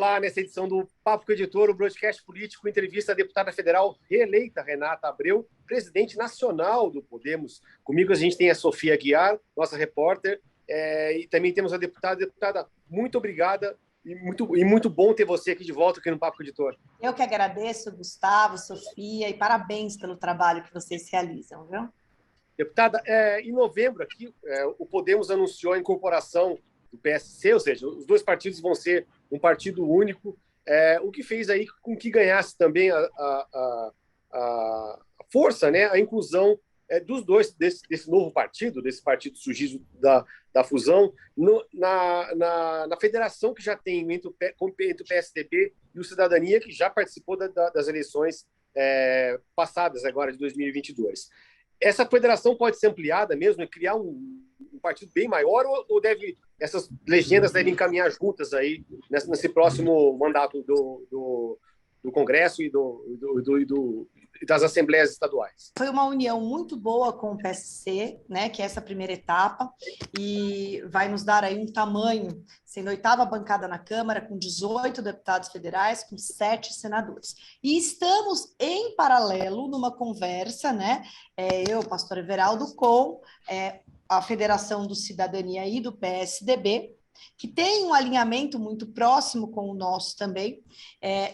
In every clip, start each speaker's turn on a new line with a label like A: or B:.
A: falar nessa edição do Papo com o Editor, o broadcast político, entrevista à deputada federal reeleita Renata Abreu, presidente nacional do Podemos. Comigo a gente tem a Sofia Aguiar, nossa repórter, e também temos a deputada. Deputada, muito obrigada e muito bom ter você aqui de volta aqui no Papo com o Editor.
B: Eu que agradeço, Gustavo, Sofia, e parabéns pelo trabalho que vocês realizam, viu?
A: Deputada, em novembro aqui, o Podemos anunciou a incorporação do PSC, ou seja, os dois partidos vão ser um partido único, o que fez aí com que ganhasse também a força, né, a inclusão dos dois, desse novo partido, desse partido surgido da fusão, na federação que já tem entre o PSDB e o Cidadania, que já participou das eleições passadas, agora de 2022. Essa federação pode ser ampliada mesmo e criar um partido bem maior, ou essas legendas devem caminhar juntas aí nesse próximo mandato do Congresso e das Assembleias Estaduais?
B: Foi uma união muito boa com o PSC, né, que é essa primeira etapa, e vai nos dar aí um tamanho, sendo a 8ª bancada na Câmara, com 18 deputados federais, com 7 senadores. E estamos em paralelo numa conversa, né, eu, pastor Everaldo, com a Federação do Cidadania e do PSDB, que tem um alinhamento muito próximo com o nosso também,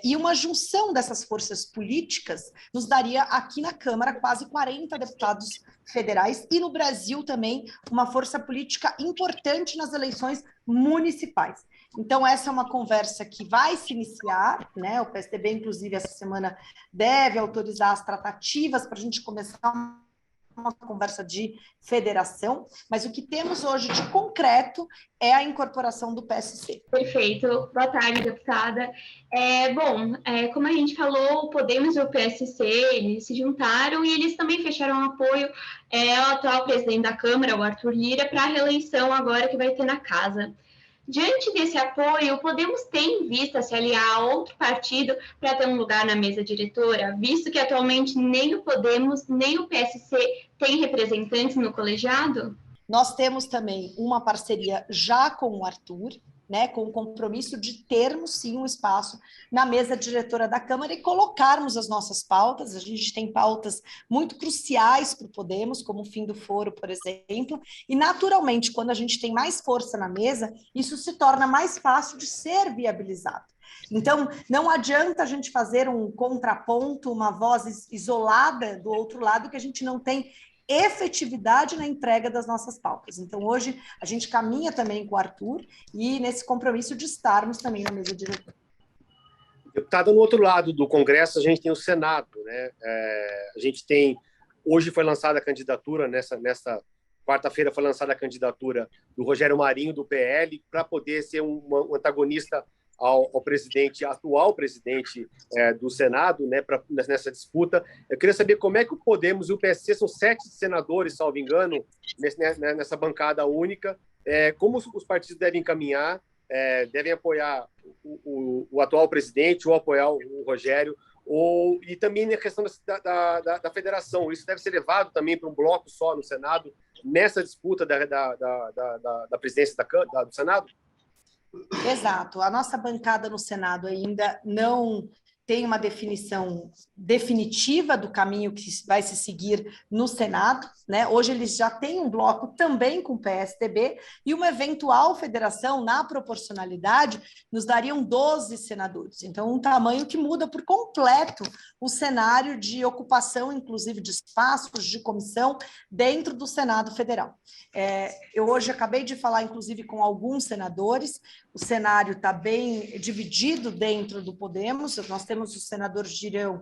B: e uma junção dessas forças políticas nos daria aqui na Câmara quase 40 deputados federais e no Brasil também uma força política importante nas eleições municipais. Então, essa é uma conversa que vai se iniciar, né? O PSDB, inclusive, essa semana deve autorizar as tratativas para a gente começar uma conversa de federação, mas o que temos hoje de concreto é a incorporação do PSC.
C: Perfeito. Boa tarde, deputada. Como a gente falou, o Podemos e o PSC, eles se juntaram e eles também fecharam apoio ao atual presidente da Câmara, o Arthur Lira, para a reeleição agora que vai ter na casa. Diante desse apoio, o Podemos tem em vista se aliar a outro partido para ter um lugar na mesa diretora, visto que atualmente nem o Podemos nem o PSC têm representantes no colegiado?
B: Nós temos também uma parceria já com o Arthur, né, com o compromisso de termos, sim, um espaço na mesa diretora da Câmara e colocarmos as nossas pautas. A gente tem pautas muito cruciais para o Podemos, como o fim do foro, por exemplo, e, naturalmente, quando a gente tem mais força na mesa, isso se torna mais fácil de ser viabilizado. Então, não adianta a gente fazer um contraponto, uma voz isolada do outro lado, que a gente não tem efetividade na entrega das nossas pautas. Então, hoje, a gente caminha também com o Arthur e nesse compromisso de estarmos também na mesa diretora.
A: Deputada, no outro lado do Congresso, a gente tem o Senado, né? A gente tem... Hoje foi lançada a candidatura, nessa quarta-feira foi lançada a candidatura do Rogério Marinho, do PL, para poder ser um antagonista ao atual presidente do Senado, né, nessa disputa. Eu queria saber como é que o Podemos e o PSC, são 7 senadores, salvo engano, nessa bancada única, como os partidos devem caminhar, devem apoiar o atual presidente ou apoiar o Rogério, e também na questão da federação. Isso deve ser levado também para um bloco só no Senado, nessa disputa da presidência do Senado?
B: Exato. A nossa bancada no Senado ainda não tem uma definição definitiva do caminho que vai se seguir no Senado, né? Hoje eles já têm um bloco também com o PSDB e uma eventual federação na proporcionalidade nos dariam 12 senadores. Então, um tamanho que muda por completo o cenário de ocupação, inclusive de espaços de comissão dentro do Senado Federal. Eu hoje acabei de falar, inclusive, com alguns senadores. O cenário está bem dividido dentro do Podemos. Nós temos o senador Girão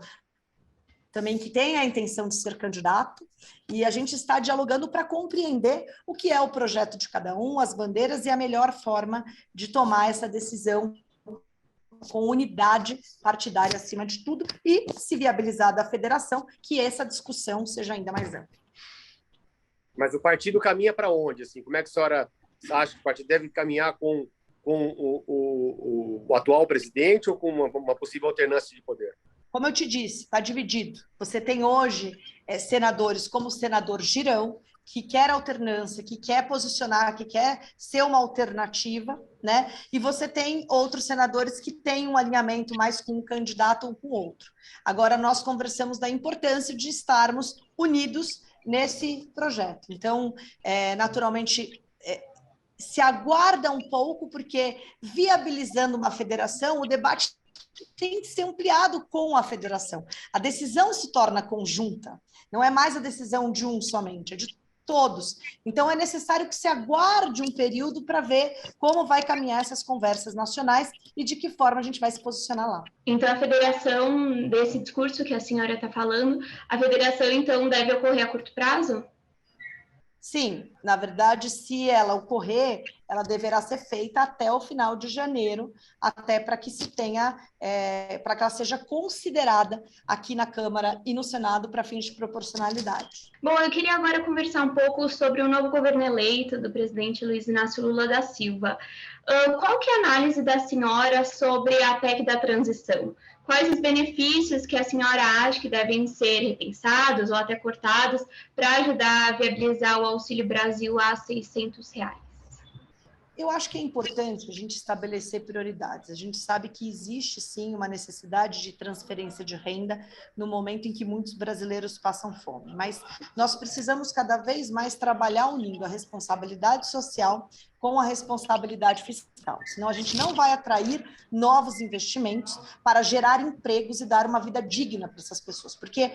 B: também, que tem a intenção de ser candidato, e a gente está dialogando para compreender o que é o projeto de cada um, as bandeiras e a melhor forma de tomar essa decisão com unidade partidária acima de tudo e, se viabilizar da federação, que essa discussão seja ainda mais ampla.
A: Mas o partido caminha para onde? Assim? Como é que a senhora acha que o partido deve caminhar com o atual presidente ou com uma possível alternância de poder?
B: Como eu te disse, está dividido. Você tem hoje senadores como o senador Girão, que quer alternância, que quer posicionar, que quer ser uma alternativa, né? E você tem outros senadores que têm um alinhamento mais com um candidato ou com outro. Agora, nós conversamos da importância de estarmos unidos nesse projeto. Então, naturalmente, se aguarda um pouco, porque viabilizando uma federação, o debate tem que ser ampliado com a federação. A decisão se torna conjunta, não é mais a decisão de um somente, é de todos. Então, é necessário que se aguarde um período para ver como vai caminhar essas conversas nacionais e de que forma a gente vai se posicionar lá.
C: Então, a federação, desse discurso que a senhora está falando, a federação, então, deve ocorrer a curto prazo?
B: Sim, na verdade, se ela ocorrer, ela deverá ser feita até o final de janeiro, até para que se tenha, para que ela seja considerada aqui na Câmara e no Senado para fins de proporcionalidade.
C: Bom, eu queria agora conversar um pouco sobre o novo governo eleito do presidente Luiz Inácio Lula da Silva. Qual que é a análise da senhora sobre a PEC da transição? Quais os benefícios que a senhora acha que devem ser repensados ou até cortados para ajudar a viabilizar o Auxílio Brasil a R$600?
B: Eu acho que é importante a gente estabelecer prioridades. A gente sabe que existe, sim, uma necessidade de transferência de renda no momento em que muitos brasileiros passam fome, mas nós precisamos cada vez mais trabalhar unindo a responsabilidade social com a responsabilidade fiscal, senão a gente não vai atrair novos investimentos para gerar empregos e dar uma vida digna para essas pessoas, porque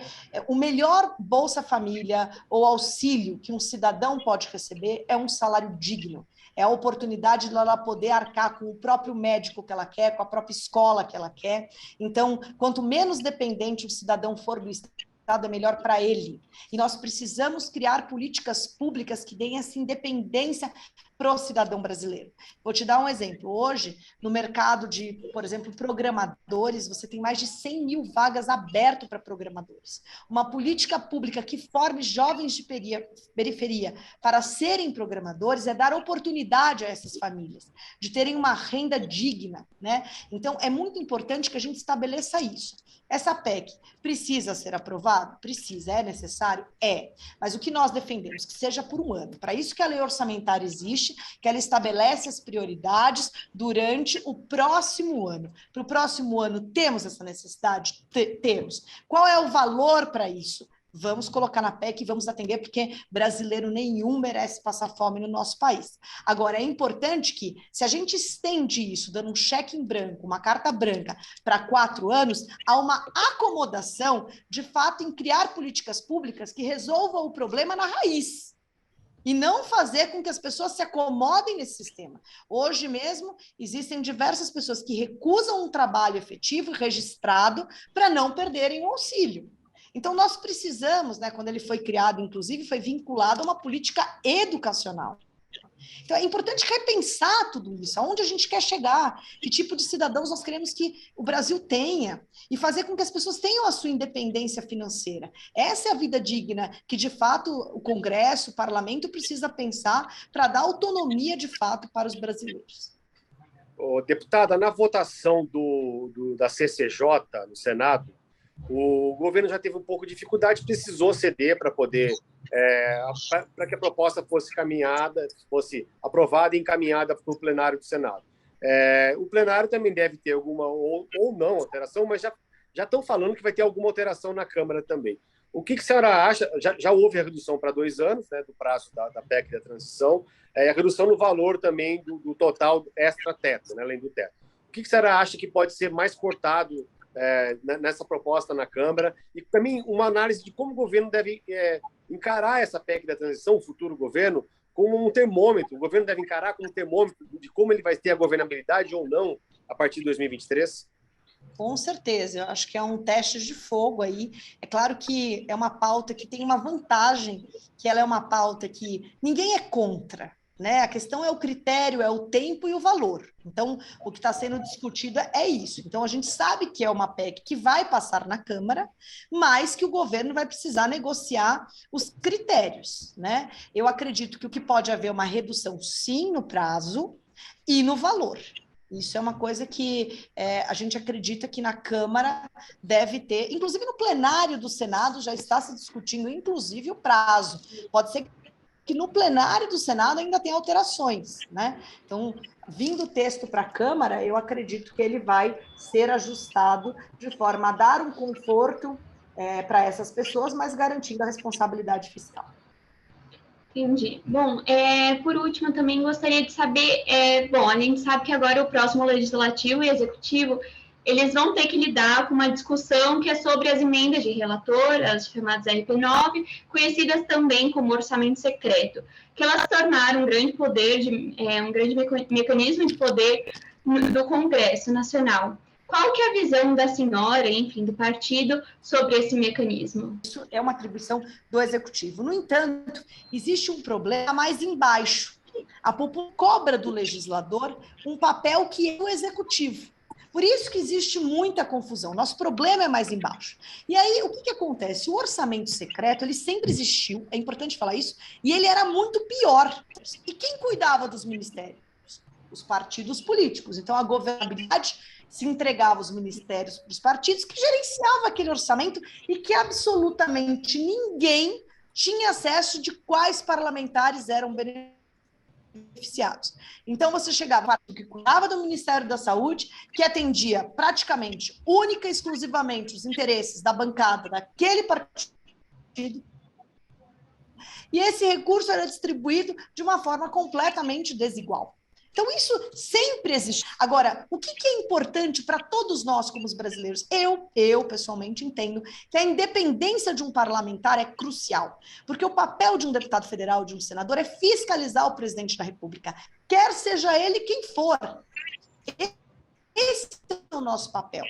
B: o melhor Bolsa Família ou auxílio que um cidadão pode receber é um salário digno. É a oportunidade de ela poder arcar com o próprio médico que ela quer, com a própria escola que ela quer. Então, quanto menos dependente o cidadão for do Estado, é melhor para ele. E nós precisamos criar políticas públicas que deem essa independência para o cidadão brasileiro. Vou te dar um exemplo. Hoje, no mercado de, por exemplo, programadores, você tem mais de 100 mil vagas abertas para programadores. Uma política pública que forme jovens de periferia para serem programadores é dar oportunidade a essas famílias, de terem uma renda digna, né? Então, é muito importante que a gente estabeleça isso. Essa PEC precisa ser aprovada? Precisa. É necessário? É. Mas o que nós defendemos? Que seja por um ano. Para isso que a lei orçamentária existe, que ela estabelece as prioridades durante o próximo ano. Para o próximo ano, temos essa necessidade? Temos. Qual é o valor para isso? Vamos colocar na PEC e vamos atender, porque brasileiro nenhum merece passar fome no nosso país. Agora, é importante que, se a gente estende isso, dando um cheque em branco, uma carta branca, para 4 anos, há uma acomodação, de fato, em criar políticas públicas que resolvam o problema na raiz. E não fazer com que as pessoas se acomodem nesse sistema. Hoje mesmo, existem diversas pessoas que recusam um trabalho efetivo e registrado para não perderem o auxílio. Então, nós precisamos, né, quando ele foi criado, inclusive, foi vinculado a uma política educacional. Então, é importante repensar tudo isso, aonde a gente quer chegar, que tipo de cidadãos nós queremos que o Brasil tenha, e fazer com que as pessoas tenham a sua independência financeira. Essa é a vida digna que, de fato, o Congresso, o Parlamento precisa pensar para dar autonomia, de fato, para os brasileiros.
A: Deputada, na votação da CCJ no Senado, o governo já teve um pouco de dificuldade, precisou ceder para poder, para que a proposta fosse caminhada, fosse aprovada e encaminhada para o plenário do Senado. O plenário também deve ter alguma ou não alteração, mas já estão falando que vai ter alguma alteração na Câmara também. O que a senhora acha? Já houve a redução para 2 anos, né, do prazo da PEC da transição, a redução no valor também do total extra-teto, né, além do teto. O que a senhora acha que pode ser mais cortado nessa proposta na Câmara, e também uma análise de como o governo deve encarar essa PEC da transição, o futuro governo, como um termômetro. O governo deve encarar como um termômetro de como ele vai ter a governabilidade ou não a partir de 2023?
B: Com certeza, eu acho que é um teste de fogo aí. É claro que é uma pauta que tem uma vantagem, que ela é uma pauta que ninguém é contra, né? A questão é o critério, é o tempo e o valor. Então, o que está sendo discutido é isso. Então, a gente sabe que é uma PEC que vai passar na Câmara, mas que o governo vai precisar negociar os critérios, né? Eu acredito que o que pode haver uma redução, sim, no prazo e no valor. Isso é uma coisa que a gente acredita que na Câmara deve ter, inclusive no plenário do Senado já está se discutindo, inclusive, o prazo. Pode ser que no plenário do Senado ainda tem alterações, né? Então, vindo o texto para a Câmara, eu acredito que ele vai ser ajustado de forma a dar um conforto para essas pessoas, mas garantindo a responsabilidade fiscal.
C: Entendi. Bom, por último, eu também gostaria de saber, bom, a gente sabe que agora o próximo Legislativo e Executivo, eles vão ter que lidar com uma discussão que é sobre as emendas de relator, as chamadas RP9, conhecidas também como orçamento secreto, que elas tornaram um grande poder, um grande mecanismo de poder do Congresso Nacional. Qual que é a visão da senhora, enfim, do partido, sobre esse mecanismo?
B: Isso é uma atribuição do Executivo. No entanto, existe um problema mais embaixo. A população cobra do legislador um papel que é o Executivo. Por isso que existe muita confusão. Nosso problema é mais embaixo. E aí, o que acontece? O orçamento secreto, ele sempre existiu, é importante falar isso, e ele era muito pior. E quem cuidava dos ministérios? Os partidos políticos. Então, a governabilidade se entregava os ministérios para os partidos que gerenciavam aquele orçamento e que absolutamente ninguém tinha acesso de quais parlamentares eram beneficiados. Então, você chegava para o que cuidava do Ministério da Saúde, que atendia praticamente, única e exclusivamente, os interesses da bancada daquele partido, e esse recurso era distribuído de uma forma completamente desigual. Então, isso sempre existe. Agora, o que é importante para todos nós, como os brasileiros? Eu, pessoalmente, entendo que a independência de um parlamentar é crucial, porque o papel de um deputado federal, de um senador, é fiscalizar o presidente da República, quer seja ele quem for. Esse é o nosso papel.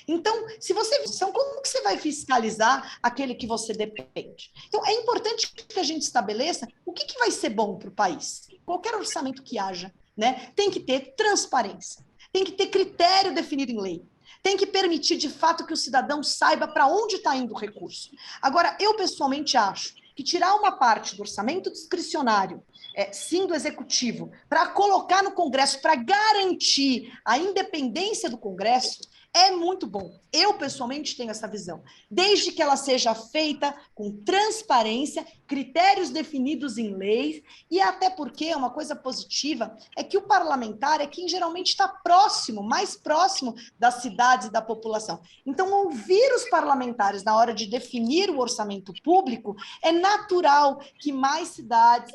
B: Então, se você... como que você vai fiscalizar aquele que você depende? Então, é importante que a gente estabeleça o que vai ser bom para o país. Qualquer orçamento que haja, né? Tem que ter transparência, tem que ter critério definido em lei, tem que permitir, de fato, que o cidadão saiba para onde está indo o recurso. Agora, eu pessoalmente acho que tirar uma parte do orçamento discricionário, sim, do Executivo, para colocar no Congresso, para garantir a independência do Congresso, é muito bom. Eu, pessoalmente, tenho essa visão. Desde que ela seja feita com transparência, critérios definidos em leis, e até porque uma coisa positiva é que o parlamentar é quem geralmente está próximo, mais próximo das cidades e da população. Então, ouvir os parlamentares na hora de definir o orçamento público é natural que mais cidades,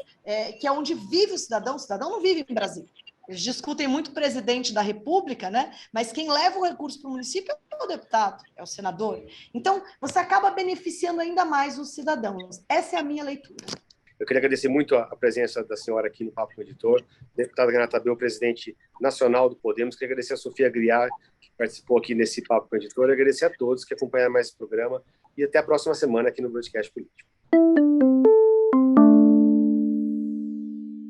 B: que é onde vive o cidadão não vive em Brasília. Eles discutem muito o presidente da República, né? Mas quem leva o recurso para o município é o deputado, é o senador. Então, você acaba beneficiando ainda mais os cidadãos. Essa é a minha leitura.
A: Eu queria agradecer muito a presença da senhora aqui no Papo com o Editor, deputada Renata Abreu, presidente nacional do Podemos. Queria agradecer a Sofia Aguiar, que participou aqui nesse Papo com o Editor, e agradecer a todos que acompanharam mais esse programa, e até a próxima semana aqui no Broadcast Político.